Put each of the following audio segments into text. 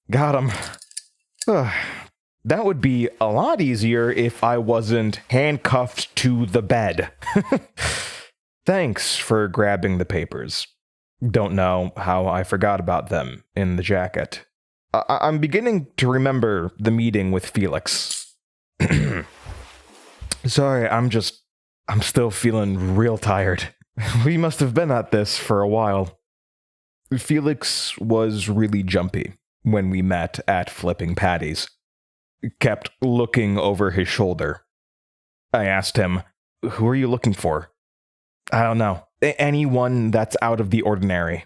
Got him. That would be a lot easier if I wasn't handcuffed to the bed. Thanks for grabbing the papers. Don't know how I forgot about them in the jacket. I'm beginning to remember the meeting with Felix. Sorry, I'm still feeling real tired. We must have been at this for a while. Felix was really jumpy when we met at Flipping Patties. Kept looking over his shoulder. I asked him, "Who are you looking for?" "I don't know. Anyone that's out of the ordinary."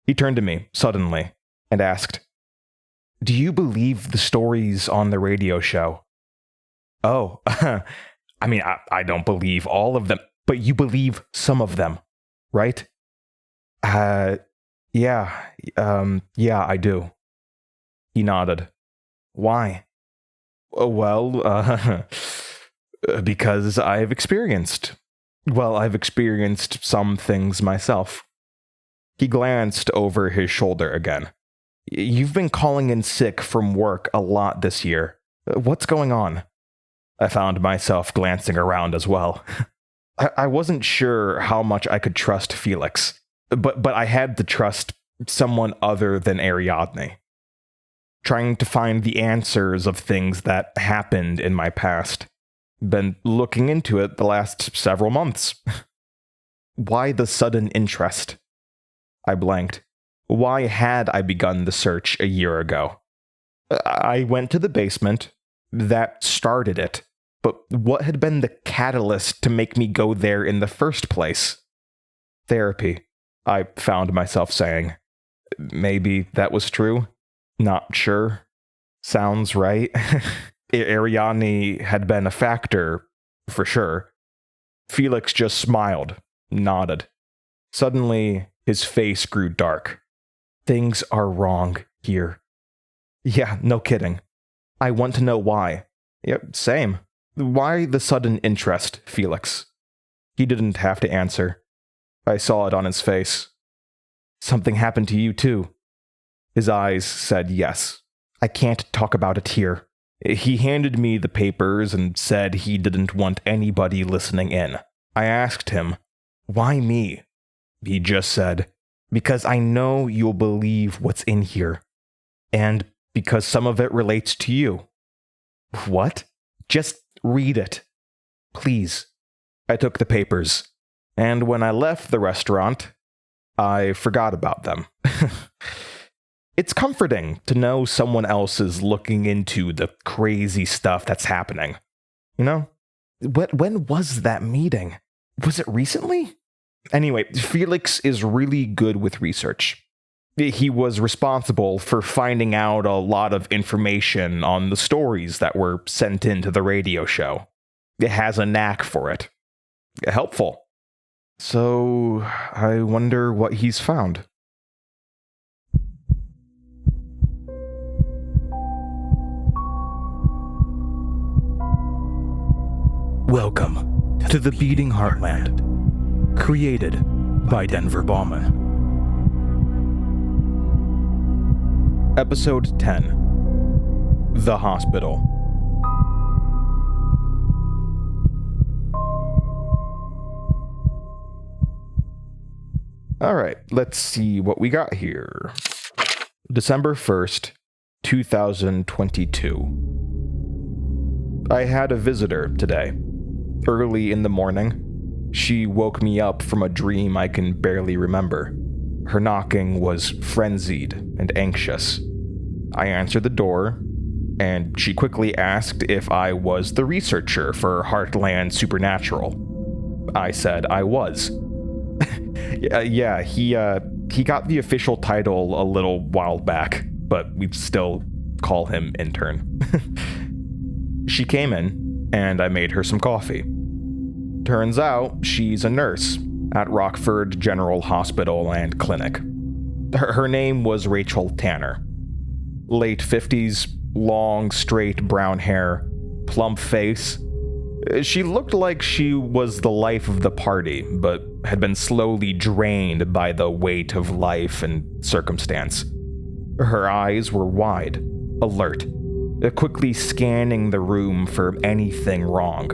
He turned to me suddenly and asked, "Do you believe the stories on the radio show?" "Oh, I mean, I don't believe all of them, but you believe some of them, right?" Yeah, I do." He nodded. "Why?" Well, because I've experienced some things myself." He glanced over his shoulder again. "You've been calling in sick from work a lot this year. What's going on?" I found myself glancing around as well. I wasn't sure how much I could trust Felix, but I had to trust someone other than Ariadne. Trying to find the answers of things that happened in my past. Been looking into it the last several months. Why the sudden interest? I blanked. Why had I begun the search a year ago? I went to the basement. That started it. But what had been the catalyst to make me go there in the first place? Therapy, I found myself saying. Maybe that was true. Not sure. Sounds right. Ariadne had been a factor, for sure. Felix just smiled, nodded. Suddenly, his face grew dark. Things are wrong here. Yeah, no kidding. I want to know why. Yep, same. Why the sudden interest, Felix? He didn't have to answer. I saw it on his face. Something happened to you too. His eyes said yes. I can't talk about it here. He handed me the papers and said he didn't want anybody listening in. I asked him, "Why me?" He just said, "Because I know you'll believe what's in here. And because some of it relates to you." What? Just read it. Please. I took the papers. And when I left the restaurant, I forgot about them. It's comforting to know someone else is looking into the crazy stuff that's happening. You know? When was that meeting? Was it recently? Anyway, Felix is really good with research. He was responsible for finding out a lot of information on the stories that were sent into the radio show. It has a knack for it. Helpful. So, I wonder what he's found. Welcome to the Beating Heartland, created by Denver Baughman. Episode 10. The Hospital. Alright, let's see what we got here. December 1st, 2022. I had a visitor today. Early in the morning, she woke me up from a dream I can barely remember. Her knocking was frenzied and anxious. I answered the door, and she quickly asked if I was the researcher for Heartland Supernatural. I said I was. Yeah, he got the official title a little while back, but we still call him intern. She came in, and I made her some coffee. Turns out she's a nurse at Rockford General Hospital and Clinic. Her name was Rachel Tanner. Late 50s, long, straight brown hair, plump face. She looked like she was the life of the party, but had been slowly drained by the weight of life and circumstance. Her eyes were wide, alert, quickly scanning the room for anything wrong.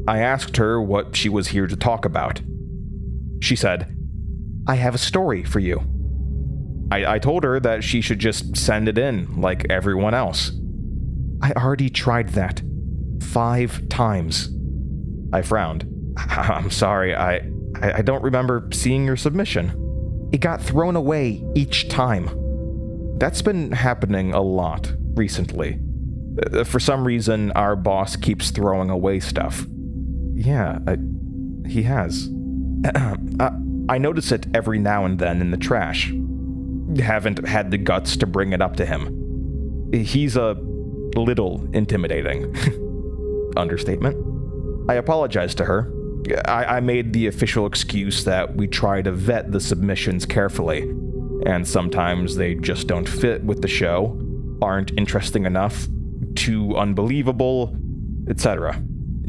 I asked her what she was here to talk about. She said, "I have a story for you." I told her that she should just send it in like everyone else. "I already tried that 5 times. I frowned. "I'm sorry, I don't remember seeing your submission." "It got thrown away each time." That's been happening a lot recently. For some reason, our boss keeps throwing away stuff. Yeah, he has. I notice it every now and then in the trash. Haven't had the guts to bring it up to him. He's a little intimidating. Understatement. I apologized to her. I made the official excuse that we try to vet the submissions carefully, and sometimes they just don't fit with the show, aren't interesting enough, too unbelievable, etc.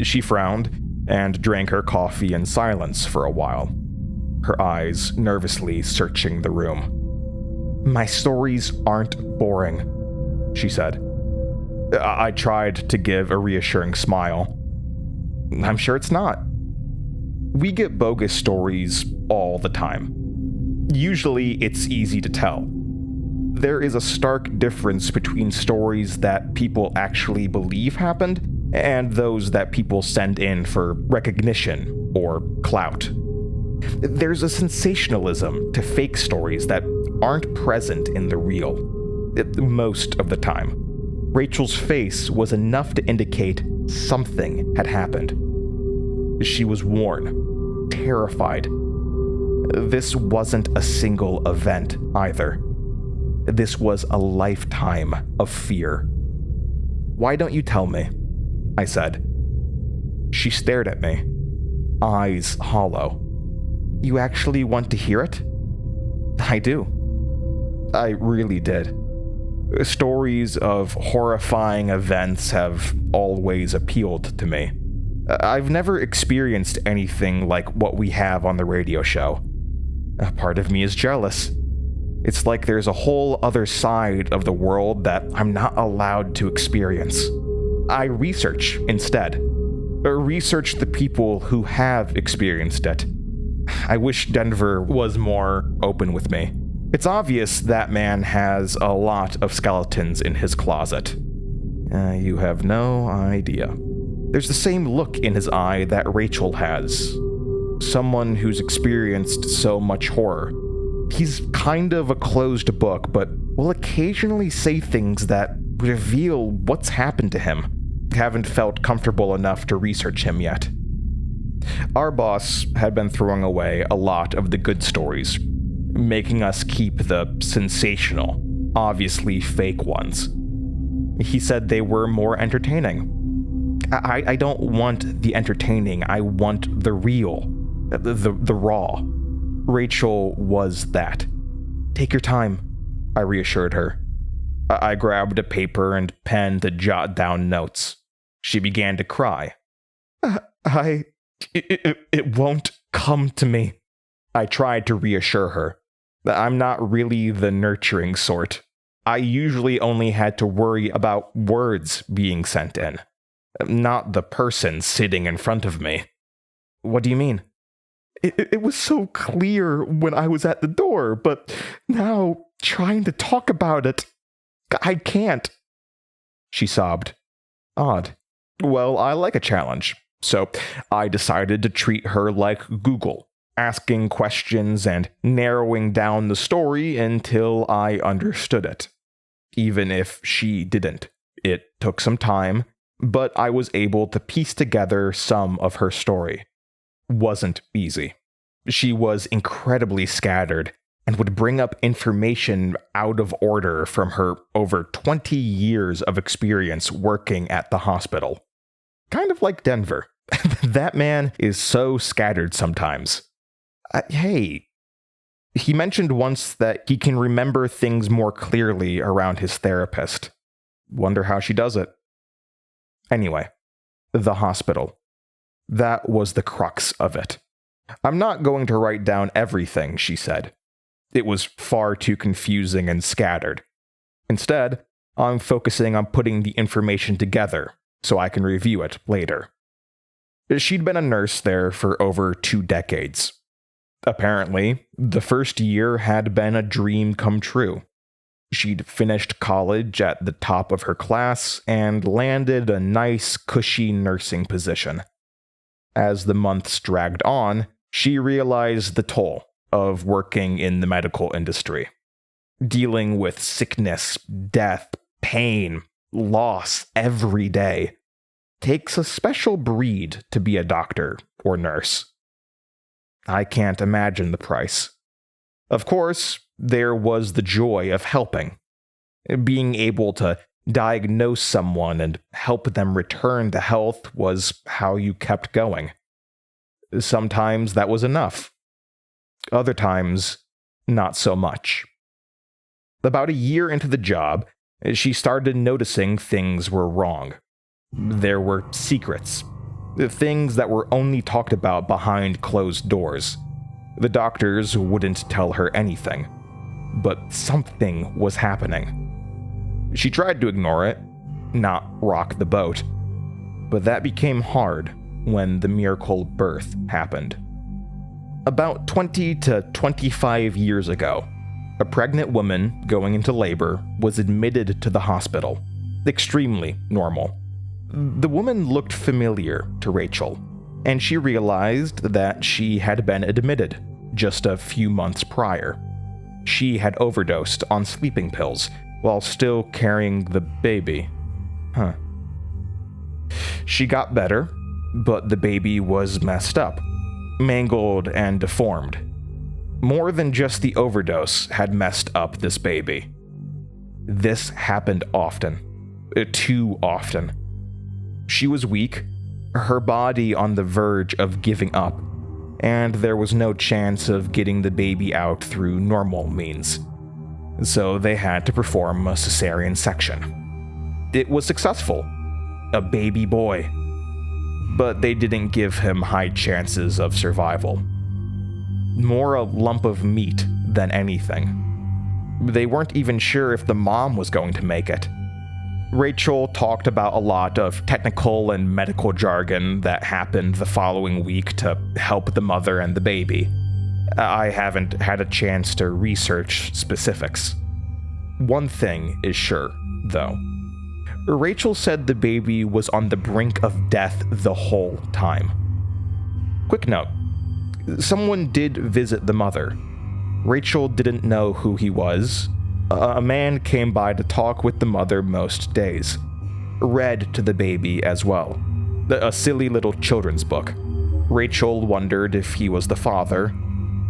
She frowned and drank her coffee in silence for a while, her eyes nervously searching the room. "My stories aren't boring," she said. I tried to give a reassuring smile. "I'm sure it's not. We get bogus stories all the time. Usually it's easy to tell. There is a stark difference between stories that people actually believe happened and those that people send in for recognition or clout. There's a sensationalism to fake stories that aren't present in the real, most of the time. Rachel's face was enough to indicate something had happened. She was worn, terrified. This wasn't a single event either. This was a lifetime of fear. "Why don't you tell me?" I said. She stared at me, eyes hollow. "You actually want to hear it?" "I do." I really did. Stories of horrifying events have always appealed to me. I've never experienced anything like what we have on the radio show. A part of me is jealous. It's like there's a whole other side of the world that I'm not allowed to experience. I research instead. Research the people who have experienced it. I wish Denver was more open with me. It's obvious that man has a lot of skeletons in his closet. You have no idea. There's the same look in his eye that Rachel has. Someone who's experienced so much horror. He's kind of a closed book, but will occasionally say things that reveal what's happened to him. Haven't felt comfortable enough to research him yet. Our boss had been throwing away a lot of the good stories, making us keep the sensational, obviously fake ones. He said they were more entertaining. I don't want the entertaining, I want the real, the raw. Rachel was that. "Take your time," I reassured her. I grabbed a paper and pen to jot down notes. She began to cry. It won't come to me." I tried to reassure her. I'm not really the nurturing sort. I usually only had to worry about words being sent in, not the person sitting in front of me. "What do you mean?" It was so clear when I was at the door, but now trying to talk about it, I can't." She sobbed. Odd. Well, I like a challenge, so I decided to treat her like Google, asking questions and narrowing down the story until I understood it. Even if she didn't. It took some time, but I was able to piece together some of her story. Wasn't easy. She was incredibly scattered and would bring up information out of order from her over 20 years of experience working at the hospital. Kind of like Denver. That man is so scattered sometimes. Hey, he mentioned once that he can remember things more clearly around his therapist. Wonder how she does it. Anyway, the hospital. That was the crux of it. "I'm not going to write down everything," she said. It was far too confusing and scattered. Instead, I'm focusing on putting the information together so I can review it later. She'd been a nurse there for over 2 decades. Apparently, the first year had been a dream come true. She'd finished college at the top of her class and landed a nice, cushy nursing position. As the months dragged on, she realized the toll of working in the medical industry. Dealing with sickness, death, pain, loss every day takes a special breed to be a doctor or nurse. I can't imagine the price. Of course, there was the joy of helping. Being able to diagnose someone and help them return to health was how you kept going. Sometimes that was enough. Other times, not so much. About a year into the job, she started noticing things were wrong. There were secrets. Things that were only talked about behind closed doors. The doctors wouldn't tell her anything. But something was happening. She tried to ignore it, not rock the boat. But that became hard when the miracle birth happened. About 20 to 25 years ago, a pregnant woman going into labor was admitted to the hospital. Extremely normal. The woman looked familiar to Rachel, and she realized that she had been admitted just a few months prior. She had overdosed on sleeping pills while still carrying the baby. She got better, but the baby was messed up, mangled and deformed. More than just the overdose had messed up this baby. This happened often. Too often. She was weak, her body on the verge of giving up, and there was no chance of getting the baby out through normal means. So they had to perform a cesarean section. It was successful. A baby boy. But they didn't give him high chances of survival. More a lump of meat than anything. They weren't even sure if the mom was going to make it. Rachel talked about a lot of technical and medical jargon that happened the following week to help the mother and the baby. I haven't had a chance to research specifics. One thing is sure, though. Rachel said the baby was on the brink of death the whole time. Quick note. Someone did visit the mother. Rachel didn't know who he was. A man came by to talk with the mother most days. Read to the baby as well. A silly little children's book. Rachel wondered if he was the father,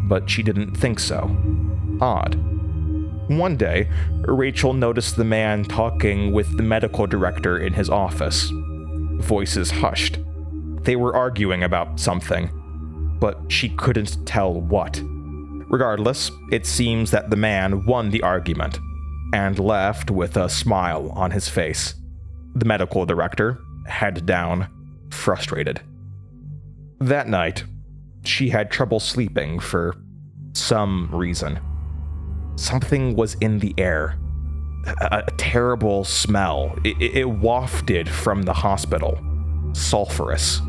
but she didn't think so. Odd. One day, Rachel noticed the man talking with the medical director in his office. Voices hushed. They were arguing about something, but she couldn't tell what. Regardless, it seems that the man won the argument, and left with a smile on his face. The medical director, head down, frustrated. That night, she had trouble sleeping for some reason. Something was in the air. A terrible smell. It wafted from the hospital. Sulfurous.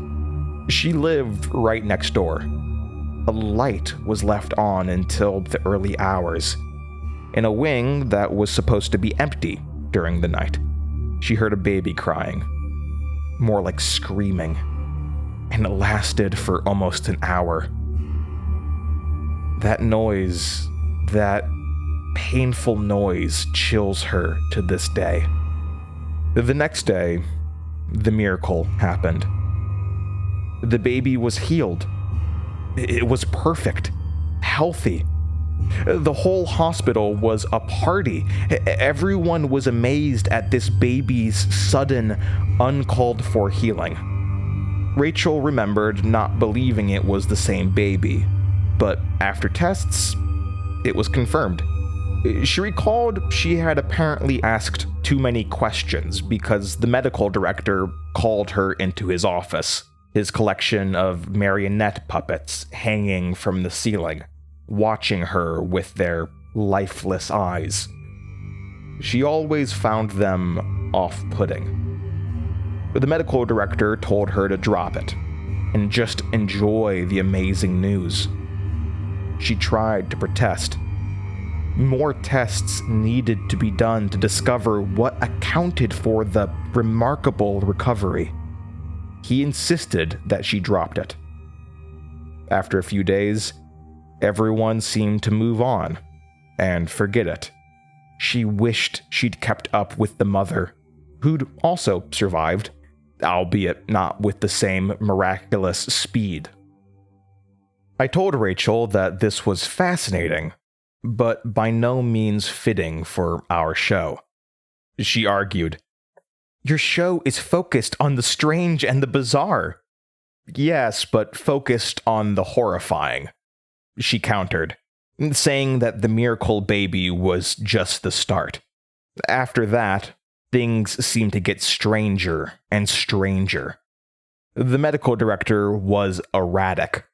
She lived right next door. A light was left on until the early hours, in a wing that was supposed to be empty during the night. She heard a baby crying, more like screaming, and it lasted for almost an hour. That noise, that painful noise, chills her to this day. The next day, the miracle happened. The baby was healed. It was perfect, healthy. The whole hospital was a party. Everyone was amazed at this baby's sudden, uncalled-for healing. Rachel remembered not believing it was the same baby, but after tests, it was confirmed. She recalled she had apparently asked too many questions because the medical director called her into his office. His collection of marionette puppets hanging from the ceiling. watching her with their lifeless eyes. She always found them off-putting. The medical director told her to drop it and just enjoy the amazing news. She tried to protest. More tests needed to be done to discover what accounted for the remarkable recovery. He insisted that she dropped it. After a few days, everyone seemed to move on and forget it. She wished she'd kept up with the mother, who'd also survived, albeit not with the same miraculous speed. I told Rachel that this was fascinating, but by no means fitting for our show. She argued, "Your show is focused on the strange and the bizarre." "Yes, but focused on the horrifying," she countered, saying that the miracle baby was just the start. After that, things seemed to get stranger and stranger. The medical director was erratic,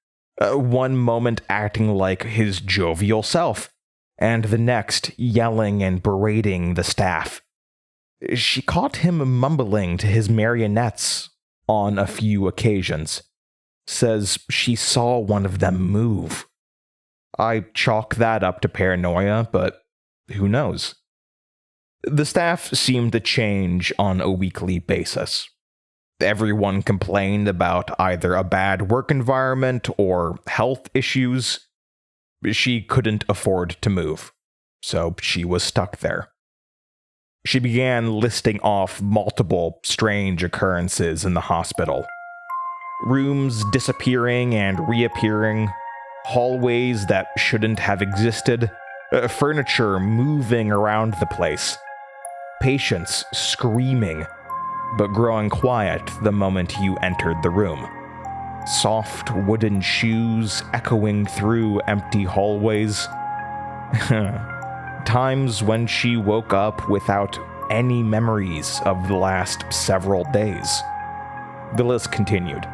one moment acting like his jovial self, and the next yelling and berating the staff. She caught him mumbling to his marionettes on a few occasions. Says she saw one of them move. I chalk that up to paranoia, but who knows? The staff seemed to change on a weekly basis. Everyone complained about either a bad work environment or health issues. She couldn't afford to move, so she was stuck there. She began listing off multiple strange occurrences in the hospital. Rooms disappearing and reappearing, hallways that shouldn't have existed, furniture moving around the place, patients screaming, but growing quiet the moment you entered the room. Soft wooden shoes echoing through empty hallways. Times when she woke up without any memories of the last several days. The list continued.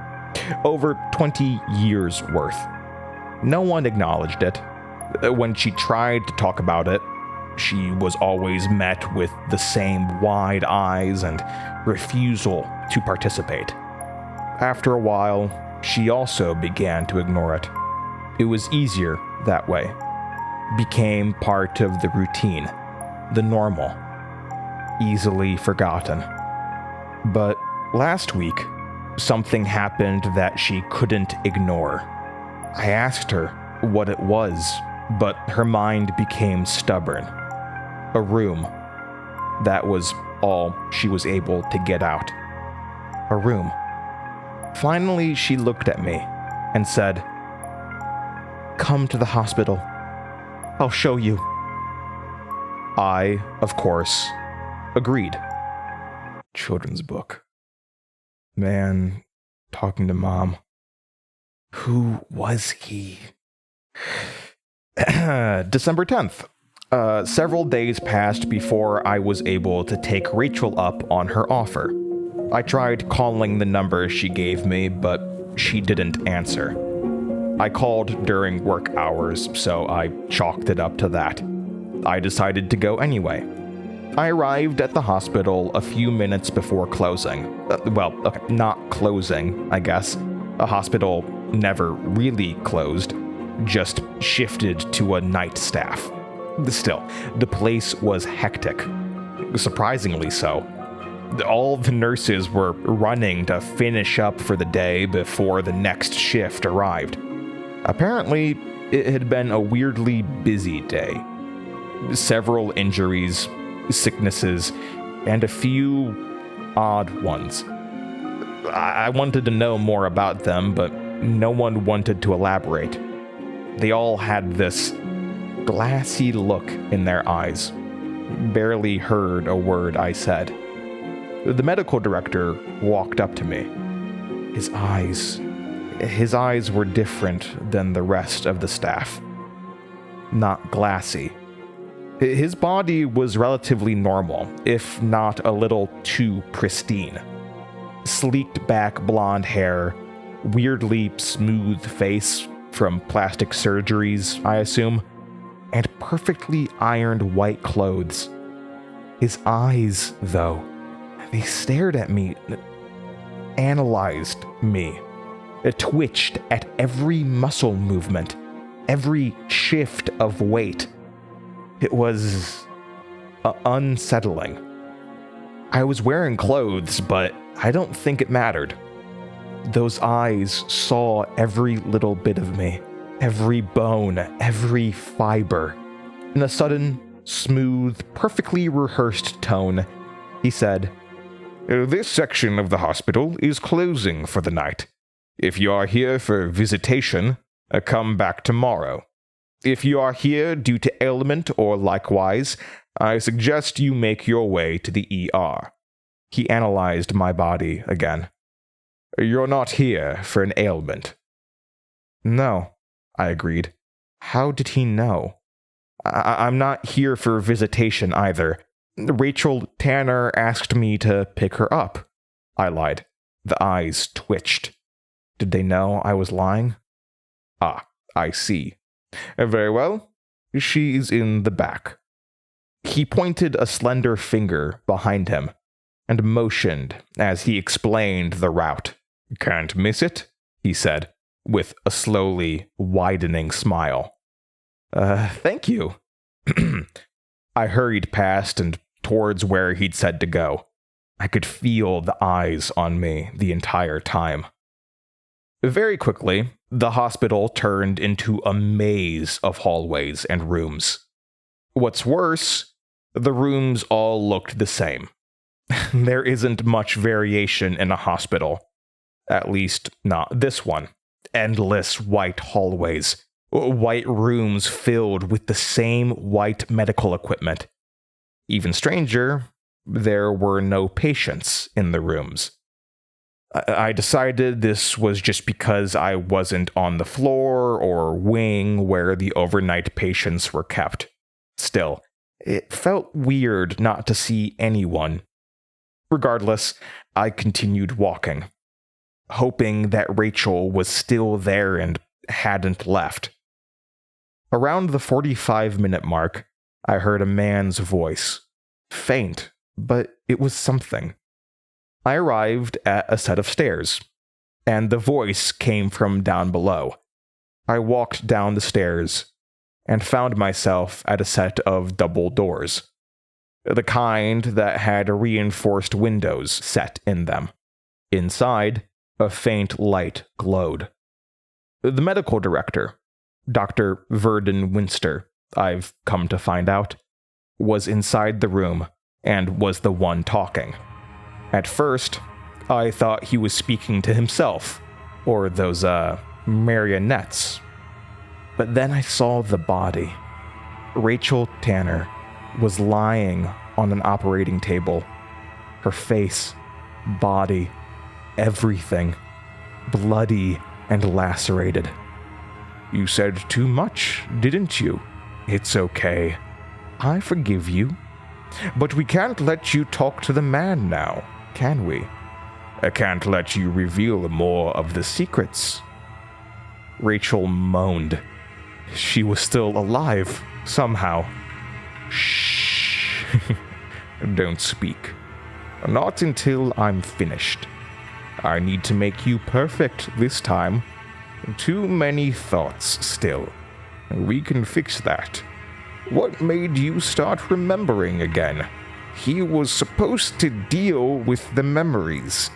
Over 20 years worth. No one acknowledged it. When she tried to talk about it, she was always met with the same wide eyes and refusal to participate. After a while, she also began to ignore it. It was easier that way. Became part of the routine, the normal, easily forgotten. But last week, something happened that she couldn't ignore. I asked her what it was, but her mind became stubborn. A room. That was all she was able to get out. A room. Finally, she looked at me and said, "Come to the hospital. I'll show you." I, of course, agreed. Children's book. Man talking to mom. Who was he? December 10th. Several days passed before I was able to take Rachel up on her offer. I tried calling the number she gave me, but she didn't answer. I called during work hours, so I chalked it up to that. I decided to go anyway. I arrived at the hospital a few minutes before closing. Not closing, I guess. A hospital never really closed, just shifted to a night staff. Still, the place was hectic. Surprisingly so. All the nurses were running to finish up for the day before the next shift arrived. Apparently, it had been a weirdly busy day. Several injuries, sicknesses, and a few odd ones. I wanted to know more about them, but no one wanted to elaborate. They all had this glassy look in their eyes. Barely heard a word I said. The medical director walked up to me. His eyes were different than the rest of the staff. Not glassy. His body was relatively normal, if not a little too pristine. Sleeked back blonde hair, weirdly smooth face, from plastic surgeries, I assume, and perfectly ironed white clothes. His eyes, though, they stared at me, analyzed me. It twitched at every muscle movement, every shift of weight. It was unsettling. I was wearing clothes, but I don't think it mattered. Those eyes saw every little bit of me, every bone, every fiber. In a sudden, smooth, perfectly rehearsed tone, he said, "This section of the hospital is closing for the night. If you are here for visitation, come back tomorrow. If you are here due to ailment or likewise, I suggest you make your way to the ER." He analyzed my body again. "You're not here for an ailment." "No," I agreed. How did he know? I'm not here for visitation either. Rachel Tanner asked me to pick her up." I lied. The eyes twitched. Did they know I was lying? "Ah, I see. Very well. She's in the back." He pointed a slender finger behind him and motioned as he explained the route. "Can't miss it," he said, with a slowly widening smile. Thank you." I hurried past and towards where he'd said to go. I could feel the eyes on me the entire time. Very quickly, the hospital turned into a maze of hallways and rooms. What's worse, the rooms all looked the same. There isn't much variation in a hospital. At least, not this one. Endless white hallways. White rooms filled with the same white medical equipment. Even stranger, there were no patients in the rooms. I decided this was just because I wasn't on the floor or wing where the overnight patients were kept. Still, it felt weird not to see anyone. Regardless, I continued walking, hoping that Rachel was still there and hadn't left. Around the 45-minute mark, I heard a man's voice. Faint, but it was something. I arrived at a set of stairs, and the voice came from down below. I walked down the stairs and found myself at a set of double doors, the kind that had reinforced windows set in them. Inside, a faint light glowed. The medical director, Dr. Verdon Winster, I've come to find out, was inside the room and was the one talking. At first, I thought he was speaking to himself, or those, marionettes. But then I saw the body. Rachel Tanner was lying on an operating table. Her face, body, everything, bloody and lacerated. "You said too much, didn't you? It's okay. I forgive you. But we can't let you talk to the man now, can we? I can't let you reveal more of the secrets." Rachel moaned. She was still alive, somehow. "Shh. Don't speak. Not until I'm finished. I need to make you perfect this time. Too many thoughts still. We can fix that. What made you start remembering again? He was supposed to deal with the memories.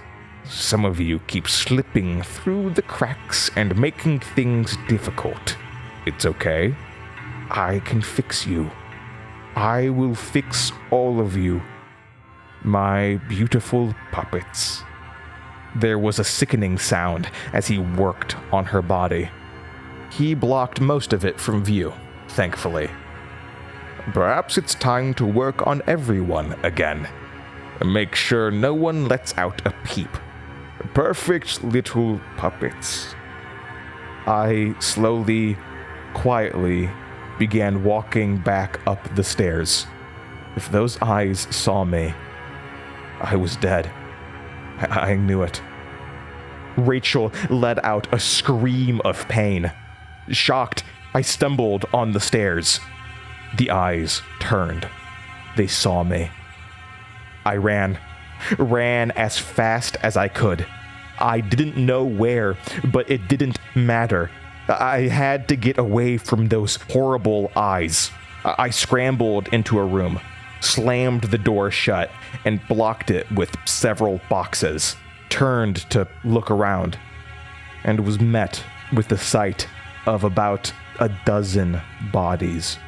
Some of you keep slipping through the cracks and making things difficult. It's okay. I can fix you. I will fix all of you. My beautiful puppets." There was a sickening sound as he worked on her body. He blocked most of it from view, thankfully. "Perhaps it's time to work on everyone again. Make sure no one lets out a peep. Perfect little puppets." I slowly, quietly began walking back up the stairs. If those eyes saw me, I was dead. I knew it. Rachel let out a scream of pain. Shocked, I stumbled on the stairs. The eyes turned. They saw me. I ran as fast as I could. I didn't know where, but it didn't matter. I had to get away from those horrible eyes. I scrambled into a room, slammed the door shut, and blocked it with several boxes, turned to look around, and was met with the sight of about a dozen bodies.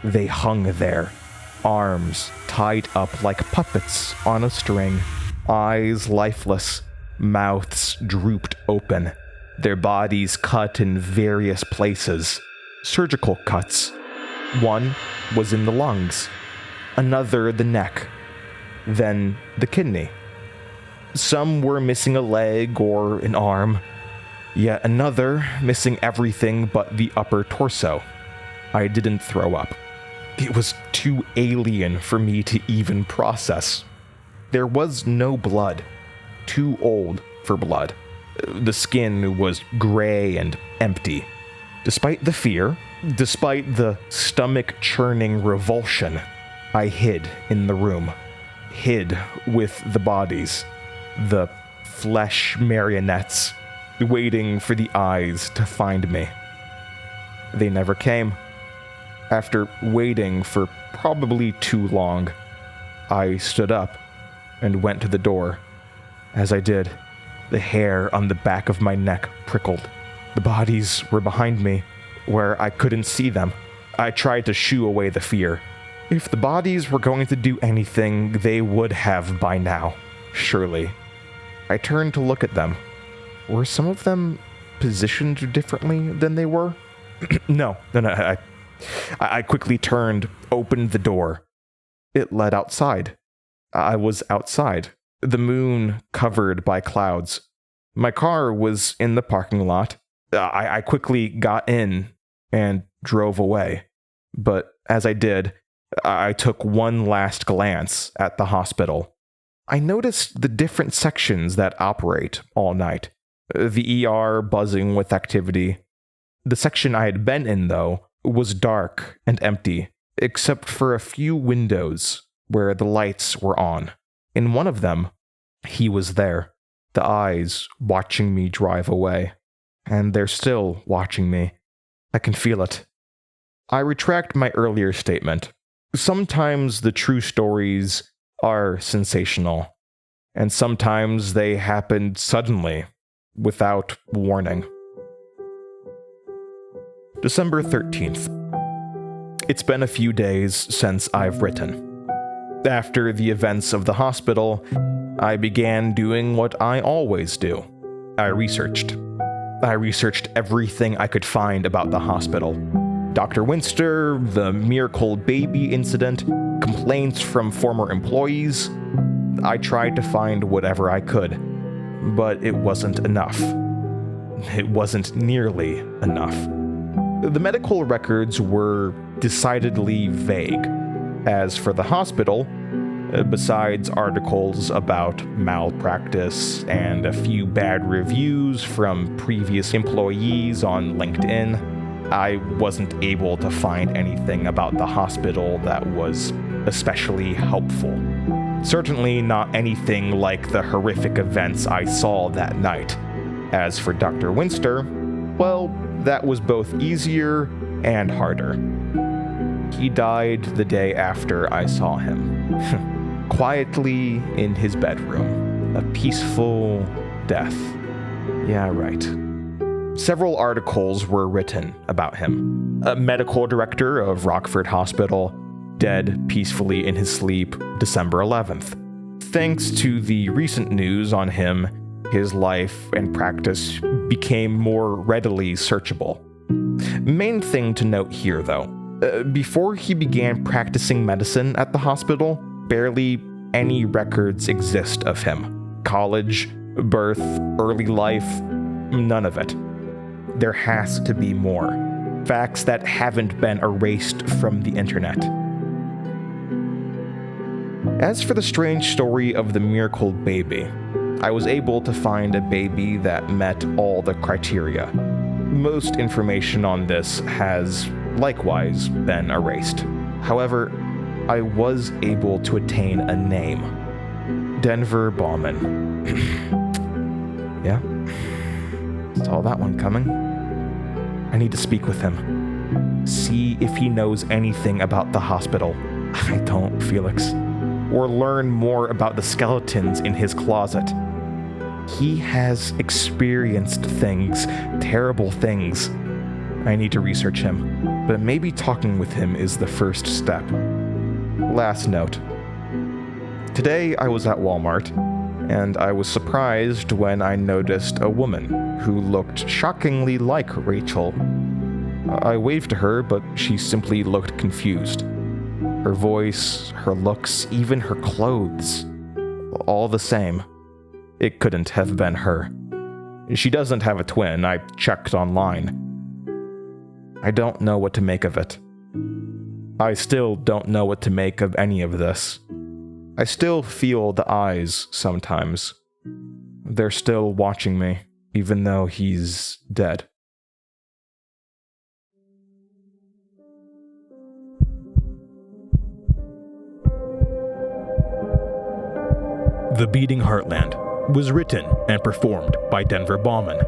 They hung there, arms tied up like puppets on a string, eyes lifeless, mouths drooped open, their bodies cut in various places, surgical cuts. One was in the lungs, another the neck, then the kidney. Some were missing a leg or an arm, yet another missing everything but the upper torso. I didn't throw up. It was too alien for me to even process. There was no blood. Too old for blood. The skin was gray and empty. Despite the fear, despite the stomach-churning revulsion, I hid in the room. Hid with the bodies. The flesh marionettes, waiting for the eyes to find me. They never came. After waiting for probably too long, I stood up and went to the door. As I did, the hair on the back of my neck prickled. The bodies were behind me, where I couldn't see them. I tried to shoo away the fear. If the bodies were going to do anything, they would have by now, surely. I turned to look at them. Were some of them positioned differently than they were? No. I quickly turned, opened the door. It led outside. I was outside, the moon covered by clouds. My car was in the parking lot. I quickly got in and drove away. But as I did, I took one last glance at the hospital. I noticed the different sections that operate all night. The ER buzzing with activity. The section I had been in, though, was dark and empty, except for a few windows where the lights were on. In one of them, he was there, the eyes watching me drive away. And they're still watching me. I can feel it. I retract my earlier statement. Sometimes the true stories are sensational, and sometimes they happened suddenly, without warning. December 13th. It's been a few days since I've written. After the events of the hospital, I began doing what I always do. I researched everything I could find about the hospital. Dr. Winster, the miracle baby incident, complaints from former employees. I tried to find whatever I could, but it wasn't enough. It wasn't nearly enough. The medical records were decidedly vague. As for the hospital, besides articles about malpractice and a few bad reviews from previous employees on LinkedIn, I wasn't able to find anything about the hospital that was especially helpful. Certainly not anything like the horrific events I saw that night. As for Dr. Winster, well, that was both easier and harder. He died the day after I saw him. Quietly in his bedroom. A peaceful death. Yeah, right. Several articles were written about him. A medical director of Rockford Hospital, dead peacefully in his sleep, December 11th. Thanks to the recent news on him, his life and practice became more readily searchable. Main thing to note here, though, before he began practicing medicine at the hospital, barely any records exist of him. College, birth, early life, none of it. There has to be more. Facts that haven't been erased from the internet. As for the strange story of the miracle baby, I was able to find a baby that met all the criteria. Most information on this has likewise been erased. However, I was able to attain a name. Denver Baughman. Yeah, saw that one coming. I need to speak with him. See if he knows anything about the hospital. I don't, Felix. Or learn more about the skeletons in his closet. He has experienced things, terrible things. I need to research him, but maybe talking with him is the first step. Last note. Today I was at Walmart, and I was surprised when I noticed a woman who looked shockingly like Rachel. I waved to her, but she simply looked confused. Her voice, her looks, even her clothes, all the same. It couldn't have been her. She doesn't have a twin. I checked online. I don't know what to make of it. I still don't know what to make of any of this. I still feel the eyes sometimes. They're still watching me, even though he's dead. The Beating Heartland was written and performed by Denver Baughman.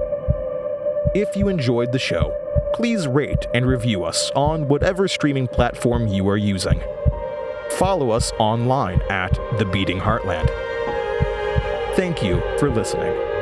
If you enjoyed the show, please rate and review us on whatever streaming platform you are using. Follow us online at The Beating Heartland. Thank you for listening.